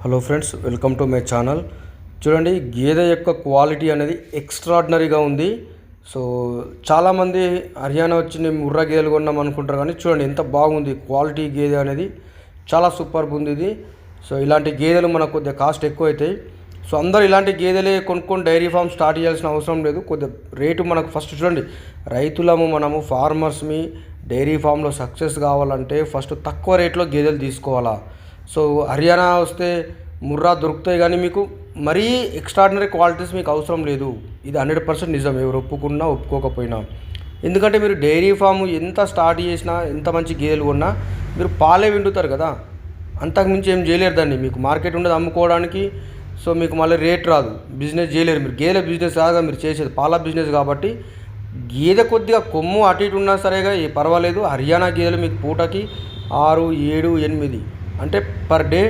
Hello friends, welcome to my channel. చూడండి, గేదె యొక్క క్వాలిటీ అనేది ఎక్స్ట్రాడినరీగా ఉంది. సో చాలామంది హర్యానా వచ్చి నేను ముర్రా గేదెలు కొన్నాం అనుకుంటారు, కానీ చూడండి ఎంత బాగుంది క్వాలిటీ గేదె అనేది. చాలా సూపర్గా ఉంది ఇది. సో ఇలాంటి గేదెలు మనకు కొద్దిగా కాస్ట్ ఎక్కువ అవుతాయి. సో అందరూ ఇలాంటి గేదెలే కొనుక్కొని డైరీ ఫామ్ స్టార్ట్ చేయాల్సిన అవసరం లేదు. కొద్దిగా రేటు మనకు ఫస్ట్ చూడండి, రైతులము మనము ఫార్మర్స్మి డైరీ ఫామ్లో సక్సెస్ కావాలంటే ఫస్ట్ తక్కువ రేట్లో గేదెలు తీసుకోవాలా. సో హర్యానా వస్తే ముర్రా దొరుకుతాయి, కానీ మీకు మరీ ఎక్స్ట్రాడినరీ క్వాలిటీస్ మీకు అవసరం లేదు. ఇది 100% నిజం, ఎవరు ఒప్పుకున్నా ఒప్పుకోకపోయినా. ఎందుకంటే మీరు డైరీ ఫామ్ ఎంత స్టార్ట్ చేసినా, ఎంత మంచి గేదెలు కొన్నా మీరు పాలే విండుతారు కదా, అంతకుమించి ఏం చేయలేరు. దాన్ని మీకు మార్కెట్ ఉండదు అమ్ముకోవడానికి. సో మీకు మళ్ళీ రేట్ రాదు, బిజినెస్ చేయలేరు. మీరు గేదెల బిజినెస్ కాగా మీరు చేసేది పాల బిజినెస్ కాబట్టి గేదె కొద్దిగా కొమ్ము అటు ఇటు ఉన్నా సరేగా పర్వాలేదు. హర్యానా గేదెలు మీకు పూటకి 6, 7, 8 అంటే పర్ డే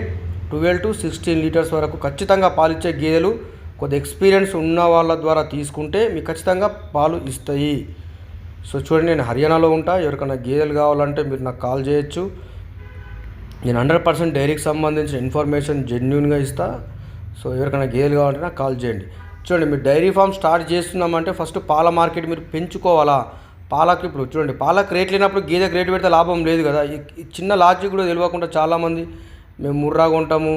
12 to 16 లీటర్స్ వరకు ఖచ్చితంగా పాలిచ్చే గేదెలు కొద్ది ఎక్స్పీరియన్స్ ఉన్న వాళ్ళ ద్వారా తీసుకుంటే మీకు ఖచ్చితంగా పాలు ఇస్తాయి. సో చూడండి, నేను హర్యానాలో ఉంటా. ఎవరికైనా గేదెలు కావాలంటే మీరు నాకు కాల్ చేయొచ్చు. నేను 100% డైరీకి సంబంధించిన ఇన్ఫర్మేషన్ జెన్యున్గా ఇస్తా. సో ఎవరికైనా గేదెలు కావాలంటే నాకు కాల్ చేయండి. చూడండి, మీరు డైరీ ఫామ్ స్టార్ట్ చేస్తున్నామంటే ఫస్ట్ పాల మార్కెట్ మీరు పెంచుకోవాలా. పాలకు ఇప్పుడు చూడండి, పాలకు రేట్ లేనప్పుడు గేదెకి రేటు పెడితే లాభం లేదు కదా. ఈ చిన్న లాజిక్ కూడా తెలియకుండా చాలామంది మేము ముర్రా కొంటాము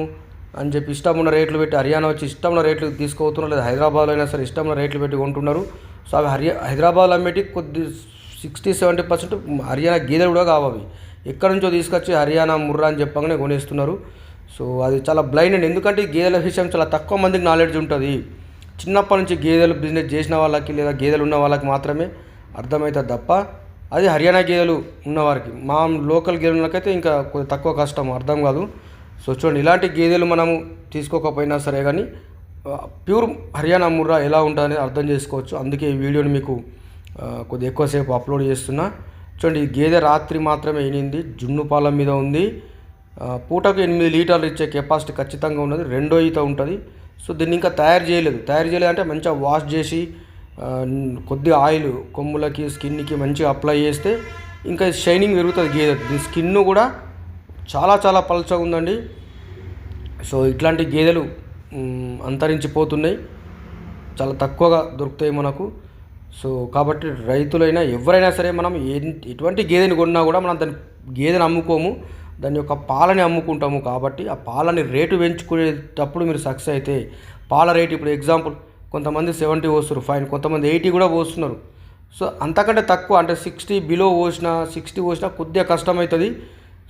అని చెప్పి ఇష్టం ఉన్న రేట్లు పెట్టి హర్యానా వచ్చి ఇష్టం ఉన్న రేట్లు తీసుకోతున్నారు, లేదా హైదరాబాద్లో అయినా సరే ఇష్టం ఉన్న రేట్లు పెట్టి కొంటున్నారు. సో అవి హైదరాబాద్లో అమ్మేటి కొద్ది 60-70% హర్యానా గేదెలు కూడా కావాలి. ఎక్కడి నుంచో తీసుకొచ్చి హర్యానా ముర్రా అని చెప్పగానే కొనేస్తున్నారు. సో అది చాలా బ్లైండ్ అండి. ఎందుకంటే గేదెల విషయం చాలా తక్కువ మందికి నాలెడ్జ్ ఉంటుంది. చిన్నప్పటి నుంచి గేదెలు బిజినెస్ చేసిన వాళ్ళకి లేదా గేదెలు ఉన్న వాళ్ళకి మాత్రమే అర్థమవుతుంది తప్ప అది హర్యానా గేదెలు ఉన్నవారికి, మా లోకల్ గేదెలకైతే ఇంకా కొద్దిగా తక్కువ కష్టం, అర్థం కాదు. సో చూడండి, ఇలాంటి గేదెలు మనము తీసుకోకపోయినా సరే కానీ ప్యూర్ హర్యానా ముర్రా ఎలా ఉంటుందని అర్థం చేసుకోవచ్చు. అందుకే ఈ వీడియోని మీకు కొద్దిగా ఎక్కువసేపు అప్లోడ్ చేస్తున్నా. చూడండి, ఈ గేదె రాత్రి మాత్రమే ఈనింది, జున్ను పాల మీద ఉంది. పూటకు 8 లీటర్లు ఇచ్చే కెపాసిటీ ఖచ్చితంగా ఉన్నది. రెండో ఈత ఉంటుంది. సో దీన్ని ఇంకా తయారు చేయలేదు అంటే మంచిగా వాష్ చేసి కొద్దిగా ఆయిల్ కొమ్ములకి స్కిన్కి మంచిగా అప్లై చేస్తే ఇంకా షైనింగ్ పెరుగుతుంది గేదె. దీని స్కిన్ కూడా చాలా చాలా పల్చగా ఉందండి. సో ఇట్లాంటి గేదెలు అంతరించిపోతున్నాయి, చాలా తక్కువగా దొరుకుతాయి మనకు. సో కాబట్టి రైతులైనా ఎవరైనా సరే మనం ఎటువంటి గేదెని కొన్నా కూడా మనం దాని గేదెని అమ్ముకోము, దాని యొక్క పాలని అమ్ముకుంటాము. కాబట్టి ఆ పాలని రేటు పెంచుకునేటప్పుడు మీరు సక్సెస్ అయితే పాల రేటు ఇప్పుడు ఎగ్జాంపుల్ కొంతమంది 70 పోస్తున్నారు, ఫైన్. కొంతమంది 80 కూడా పోస్తున్నారు. సో అంతకంటే తక్కువ అంటే 60 బిలో పోసినా 60 పోసినా కొద్దిగా కష్టమవుతుంది.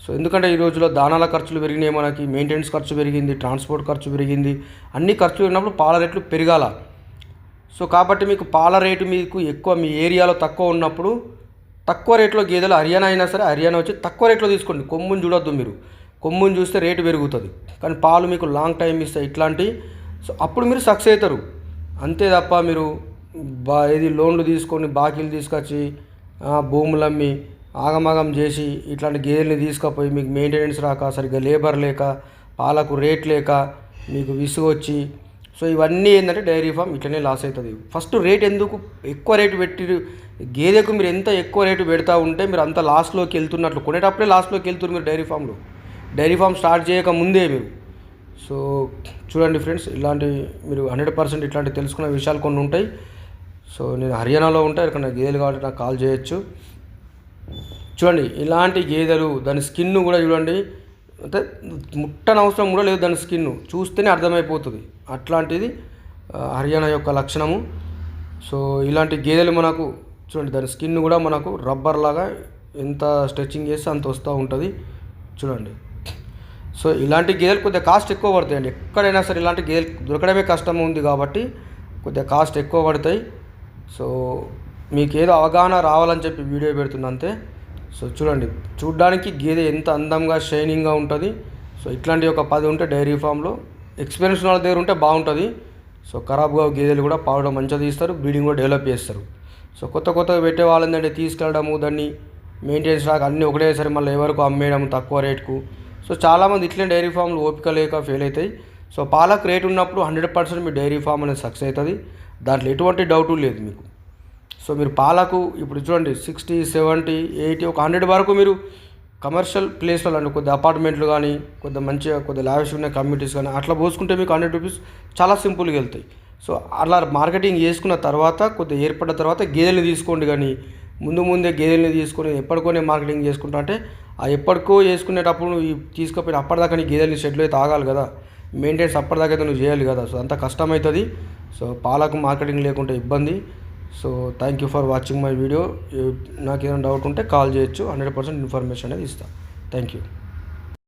సో ఎందుకంటే ఈ రోజుల్లో దానాల ఖర్చులు పెరిగినాయి, మనకి మెయింటెనెన్స్ ఖర్చు పెరిగింది, ట్రాన్స్పోర్ట్ ఖర్చు పెరిగింది, అన్ని ఖర్చు పెరిగినప్పుడు పాల రేట్లు పెరగాల. సో కాబట్టి మీకు పాల రేటు మీకు ఎక్కువ మీ ఏరియాలో తక్కువ ఉన్నప్పుడు తక్కువ రేట్లో గేదెలు హర్యానా అయినా సరే హర్యానా వచ్చి తక్కువ రేట్లో తీసుకోండి. కొమ్ముని చూడొద్దు మీరు, కొమ్ముని చూస్తే రేటు పెరుగుతుంది, కానీ పాలు మీకు లాంగ్ టైం ఇస్తాయి ఇట్లాంటి. సో అప్పుడు మీరు సక్సెస్ అవుతారు. అంతే తప్ప మీరు ఏది లోన్లు తీసుకొని బాకీలు తీసుకొచ్చి భూములు అమ్మి ఆగమాగం చేసి ఇట్లాంటి గేదెల్ని తీసుకుపోయి మీకు మెయింటెనెన్స్ రాక, సరిగ్గా లేబర్ లేక, పాలకు రేట్ లేక మీకు విసుగు వచ్చి, సో ఇవన్నీ ఏంటంటే డైరీ ఫామ్ ఇట్లనే లాస్ అవుతుంది. ఫస్ట్ రేట్ ఎందుకు ఎక్కువ రేటు పెట్టి గేదెకు మీరు ఎంత ఎక్కువ రేటు పెడతా ఉంటే మీరు అంత లాస్లోకి వెళ్తున్నట్లు, కొనేటప్పుడే లాస్లోకి వెళ్తున్నారు మీరు డైరీ ఫామ్ స్టార్ట్ చేయక ముందే మీరు. సో చూడండి ఫ్రెండ్స్, ఇలాంటి మీరు 100% ఇట్లాంటి తెలుసుకునే విషయాలు కొన్ని ఉంటాయి. సో నేను హర్యానాలో ఉంటా, ఎక్కడైనా గేదెలు కావాలంటే నాకు కాల్ చేయొచ్చు. చూడండి, ఇలాంటి గేదెలు దాని స్కిన్ కూడా చూడండి, అంటే ముట్టనవసరం కూడా లేదు, దాని స్కిన్ చూస్తేనే అర్థమైపోతుంది. అట్లాంటిది హర్యానా యొక్క లక్షణము. సో ఇలాంటి గేదెలు మనకు చూడండి, దాని స్కిన్ కూడా మనకు రబ్బర్ లాగా ఎంత స్ట్రెచ్చింగ్ చేస్తే అంత వస్తూ ఉంటుంది చూడండి. సో ఇలాంటి గేదెలు కొద్దిగా కాస్ట్ ఎక్కువ పడతాయండి. ఎక్కడైనా సరే ఇలాంటి గేదెలు దొరకడమే కష్టం ఉంది కాబట్టి కొద్దిగా కాస్ట్ ఎక్కువ పడతాయి. సో మీకు ఏదో అవగాహన రావాలని చెప్పి వీడియో పెడుతున్నా అంతే. సో చూడడానికి గేదె ఎంత అందంగా షైనింగ్గా ఉంటుంది. సో ఇట్లాంటి ఒక 10 ఉంటే డైరీ ఫామ్లో ఎక్స్పీరియన్స్ వాళ్ళ దగ్గర ఉంటే బాగుంటుంది. సో ఖరాబ్గా గేదెలు కూడా పావడం మంచిగా తీస్తారు, బ్రీడింగ్ కూడా డెవలప్ చేస్తారు. సో కొత్తగా పెట్టే వాళ్ళంటే తీసుకెళ్ళడము, దాన్ని మెయింటెనెన్స్ రాక అన్నీ ఒకటేసారి మళ్ళీ ఎవరికి అమ్మేయడం తక్కువ రేటుకు. సో చాలామంది ఇట్లనే డైరీ ఫామ్లు ఓపిక లేక ఫెయిల్ అవుతాయి. సో పాలకు రేటు ఉన్నప్పుడు 100% మీ డైరీ ఫామ్ అనేది సక్సెస్ అవుతుంది, దాంట్లో ఎటువంటి డౌటు లేదు మీకు. సో మీరు పాలకు ఇప్పుడు చూడండి 60, 70, 80, 100 వరకు మీరు కమర్షియల్ ప్లేస్లలో అంటే కొద్ది అపార్ట్మెంట్లు కానీ కొద్ది మంచిగా కొద్ది లావిష్ ఉన్న కమ్యూనిటీస్ కానీ అట్లా పోసుకుంటే మీకు 100 రూపీస్ చాలా సింపుల్గా వెళ్తాయి. సో అట్లా మార్కెటింగ్ చేసుకున్న తర్వాత కొద్దిగా ఏర్పడ్డ తర్వాత గేదెల్ని తీసుకోండి. కానీ ముందే గేదెల్ని తీసుకొని ఎప్పటికోనే మార్కెటింగ్ చేసుకుంటా అంటే ఆ ఎప్పటికో చేసుకునేటప్పుడు ఈ తీసుకుపోయిన అప్పటిదాకా నీ గేదెల్ని షెడ్లో అయితే ఆగాలి కదా, మెయింటెనెన్స్ అప్పటిదాకా అయితే నువ్వు చేయాలి కదా. సో అంత కష్టమవుతుంది. సో పాలకు మార్కెటింగ్ లేకుంటే ఇబ్బంది. So thank you for watching my video. నాకు ఏదైనా డౌట్ ఉంటే కాల్ చేయొచ్చు, 100% ఇన్ఫర్మేషన్ అనేది ఇస్తాను. Thank you.